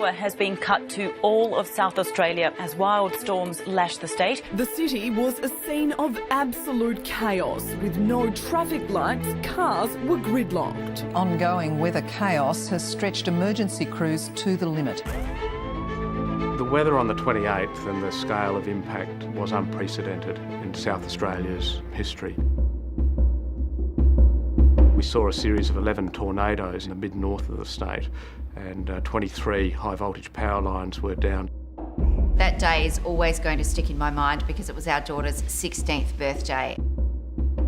Power has been cut to all of South Australia as wild storms lash the state. The city was a scene of absolute chaos. With no traffic lights, cars were gridlocked. Ongoing weather chaos has stretched emergency crews to the limit. The weather on the 28th and the scale of impact was unprecedented in South Australia's history. We saw a series of 11 tornadoes in the mid-north of the state, and 23 high-voltage power lines were down. That day is always going to stick in my mind because it was our daughter's 16th birthday.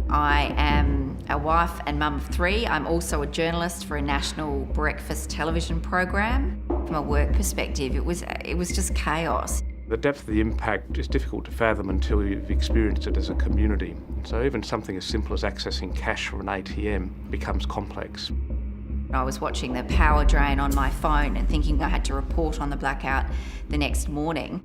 I am a wife and mum of 3. I'm also a journalist for a national breakfast television program. From a work perspective, it was just chaos. The depth of the impact is difficult to fathom until you've experienced it as a community. So even something as simple as accessing cash from an ATM becomes complex. I was watching the power drain on my phone and thinking I had to report on the blackout the next morning.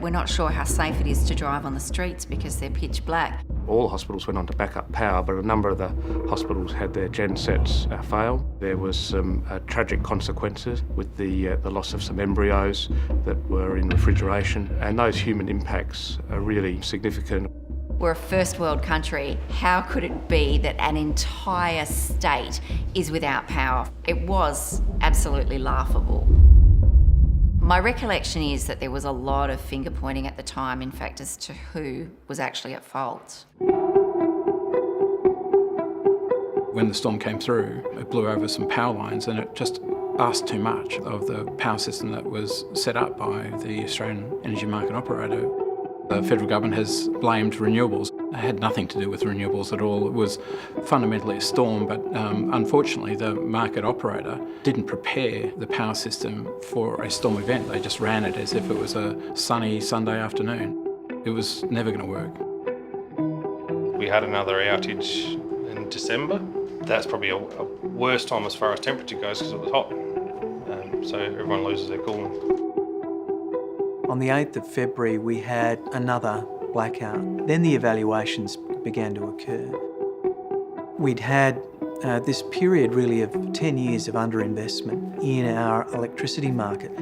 We're not sure how safe it is to drive on the streets because they're pitch black. All hospitals went on to backup power, but a number of the hospitals had their gensets fail. There was some tragic consequences with the loss of some embryos that were in refrigeration, and those human impacts are really significant. We're a first world country. How could it be that an entire state is without power? It was absolutely laughable. My recollection is that there was a lot of finger pointing at the time, in fact, as to who was actually at fault. When the storm came through, it blew over some power lines and it just asked too much of the power system that was set up by the Australian Energy Market Operator. The federal government has blamed renewables. It had nothing to do with renewables at all. It was fundamentally a storm, but unfortunately the market operator didn't prepare the power system for a storm event. They just ran it as if it was a sunny Sunday afternoon. It was never going to work. We had another outage in December. That's probably a worse time as far as temperature goes because it was hot. So everyone loses their cooling. On the 8th of February, we had another blackout. Then the evaluations began to occur. We'd had this period really of 10 years of underinvestment in our electricity market.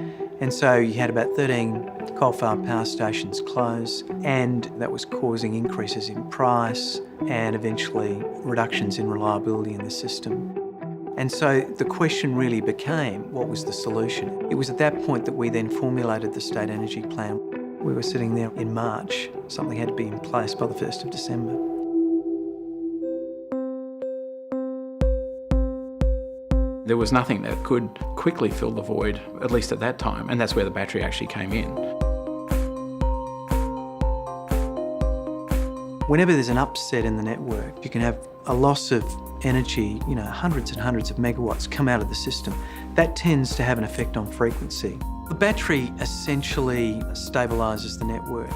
And so you had about 13 coal-fired power stations close, and that was causing increases in price and eventually reductions in reliability in the system. And so the question really became, what was the solution? It was at that point that we then formulated the State Energy Plan. We were sitting there in March. Something had to be in place by the 1st of December. There was nothing that could quickly fill the void, at least at that time, and that's where the battery actually came in. Whenever there's an upset in the network, you can have a loss of energy, hundreds and hundreds of megawatts come out of the system. That tends to have an effect on frequency. The battery essentially stabilises the network.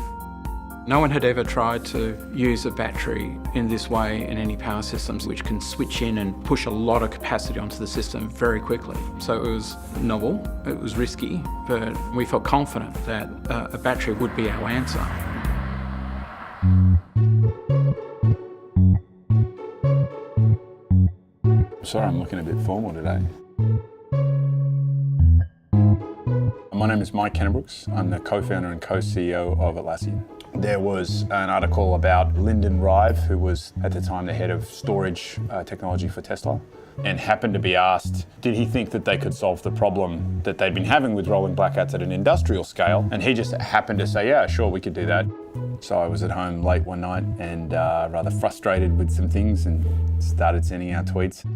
No one had ever tried to use a battery in this way in any power systems, which can switch in and push a lot of capacity onto the system very quickly. So it was novel, it was risky, but we felt confident that a battery would be our answer. Sorry, I'm looking a bit formal today. My name is Mike Canterbrooks. I'm the co-founder and co-CEO of Atlassian. There was an article about Lyndon Rive, who was at the time the head of storage technology for Tesla, and happened to be asked, did he think that they could solve the problem that they'd been having with rolling blackouts at an industrial scale? And he just happened to say, yeah, sure, we could do that. So I was at home late one night and rather frustrated with some things and started sending out tweets.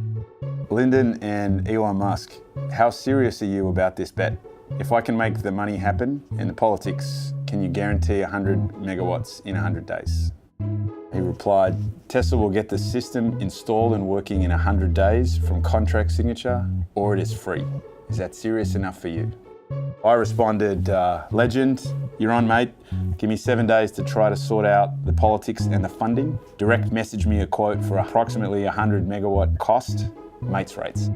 Lyndon and Elon Musk, how serious are you about this bet? If I can make the money happen in the politics, can you guarantee 100 megawatts in 100 days? He replied, Tesla will get the system installed and working in 100 days from contract signature, or it is free. Is that serious enough for you? I responded, legend, you're on, mate. Give me 7 days to try to sort out the politics and the funding. Direct message me a quote for approximately 100 megawatt cost, mates rates.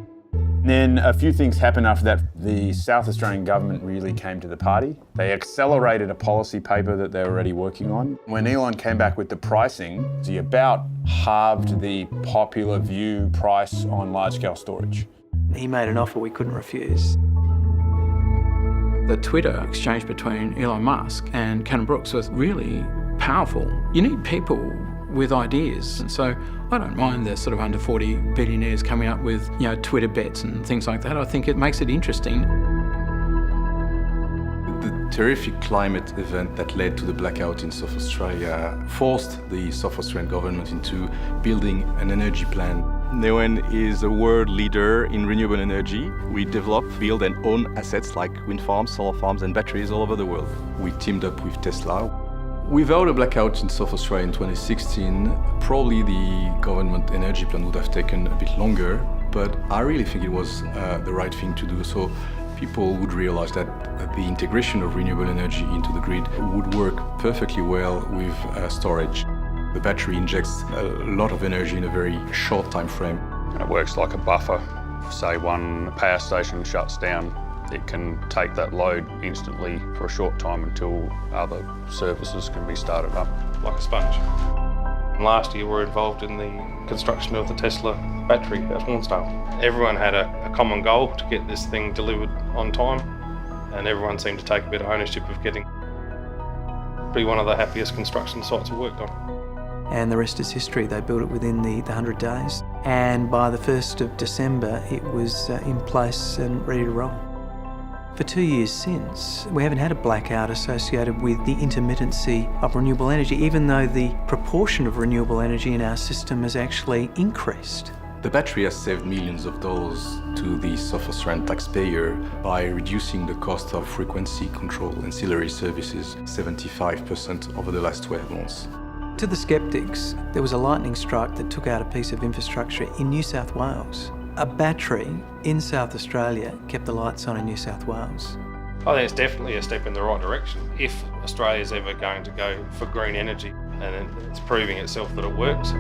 Then a few things happened after that. The South Australian government really came to the party. They accelerated a policy paper that they were already working on. When Elon came back with the pricing, he about halved the popular view price on large-scale storage. He made an offer we couldn't refuse. The Twitter exchange between Elon Musk and Cannon Brooks was really powerful. You need people with ideas, and so I don't mind the sort of under 40 billionaires coming up with, Twitter bets and things like that. I think it makes it interesting. The terrific climate event that led to the blackout in South Australia forced the South Australian government into building an energy plan. Neoen is a world leader in renewable energy. We develop, build and own assets like wind farms, solar farms and batteries all over the world. We teamed up with Tesla. Without a blackout in South Australia in 2016, probably the government energy plan would have taken a bit longer, but I really think it was the right thing to do. So people would realize that the integration of renewable energy into the grid would work perfectly well with storage. The battery injects a lot of energy in a very short time frame. And it works like a buffer. Say one power station shuts down, it can take that load instantly for a short time until other services can be started up. Like a sponge. Last year we were involved in the construction of the Tesla battery at Hornsdale. Everyone had a common goal to get this thing delivered on time, and everyone seemed to take a bit of ownership of getting be one of the happiest construction sites we worked on. And the rest is history. They built it within the 100 days, and by the 1st of December it was in place and ready to roll. For 2 years since, we haven't had a blackout associated with the intermittency of renewable energy, even though the proportion of renewable energy in our system has actually increased. The battery has saved millions of dollars to the South Australian taxpayer by reducing the cost of frequency control ancillary services 75% over the last 12 months. To the sceptics, there was a lightning strike that took out a piece of infrastructure in New South Wales. A battery in South Australia kept the lights on in New South Wales. I think it's definitely a step in the right direction if Australia's ever going to go for green energy, and it's proving itself that it works.